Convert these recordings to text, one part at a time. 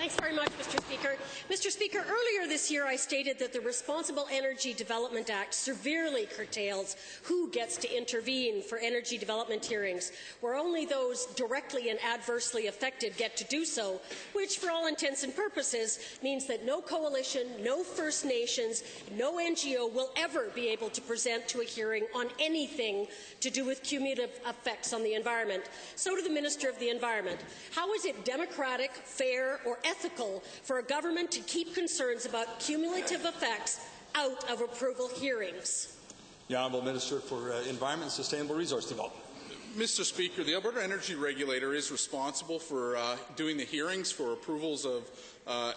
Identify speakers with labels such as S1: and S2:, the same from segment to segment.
S1: Thanks very much, Mr. Speaker. Mr. Speaker, earlier this year I stated that the Responsible Energy Development Act severely curtails who gets to intervene for energy development hearings, where only those directly and adversely affected get to do so, which for all intents and purposes means that no coalition, no First Nations, no NGO will ever be able to present to a hearing on anything to do with cumulative effects on the environment. So to the Minister of the Environment. How is it democratic, fair or ethical for a government to keep concerns about cumulative effects out of approval hearings?
S2: The Honourable Minister for Environment and Sustainable Resource Development.
S3: Mr. Speaker, the Alberta Energy Regulator is responsible for doing the hearings for approvals of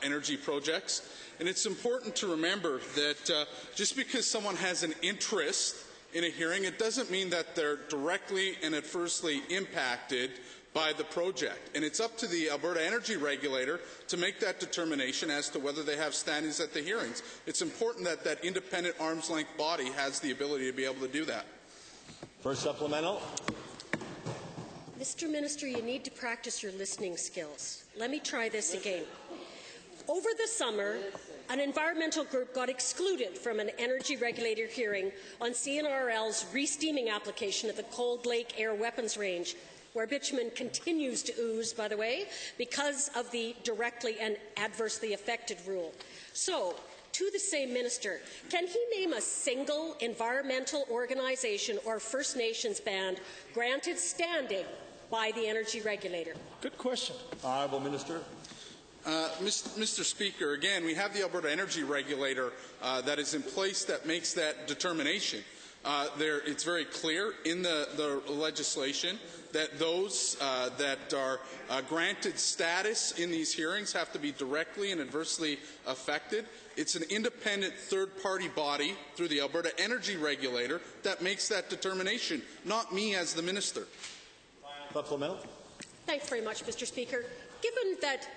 S3: energy projects. And it's important to remember that just because someone has an interest in a hearing, it doesn't mean that they're directly and adversely impacted by the project. And it's up to the Alberta Energy Regulator to make that determination as to whether they have standings at the hearings. It's important that that independent arm's-length body has the ability to be able to do that.
S2: First supplemental.
S1: Mr. Minister, you need to practice your listening skills. Let me try this again. Over the summer, an environmental group got excluded from an energy regulator hearing on CNRL's re-steaming application at the Cold Lake Air Weapons Range, where bitumen continues to ooze, by the way, because of the directly and adversely affected rule. So, to the same minister, can he name a single environmental organization or First Nations band granted standing by the energy regulator?
S2: Good question. Honourable Minister.
S3: Mr. Speaker, again, we have the Alberta Energy Regulator that is in place that makes that determination. It's very clear in the legislation that those that are granted status in these hearings have to be directly and adversely affected. It's an independent third-party body through the Alberta Energy Regulator that makes that determination, not me as the minister.
S2: Supplemental.
S1: Thanks very much, Mr. Speaker. Given that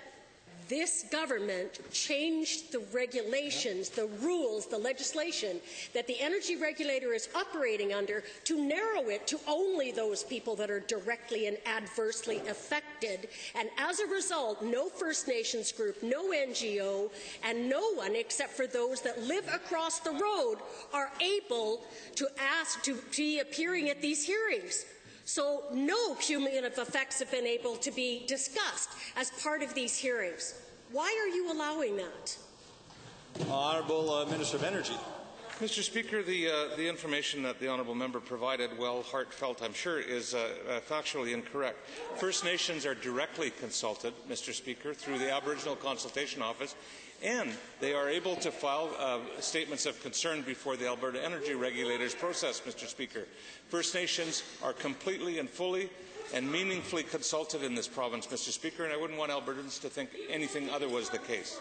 S1: this government changed the regulations, the rules, the legislation that the energy regulator is operating under to narrow it to only those people that are directly and adversely affected. And as a result, no First Nations group, no NGO, and no one except for those that live across the road are able to ask to be appearing at these hearings. So no cumulative effects have been able to be discussed as part of these hearings. Why are you allowing that?
S2: Honourable Minister of Energy.
S4: Mr. Speaker, the information that the honourable member provided, well heartfelt, I'm sure, is factually incorrect. First Nations are directly consulted, Mr. Speaker, through the Aboriginal Consultation Office, and they are able to file statements of concern before the Alberta Energy Regulator's process, Mr. Speaker. First Nations are completely and fully and meaningfully consulted in this province, Mr. Speaker, and I wouldn't want Albertans to think anything other was the case.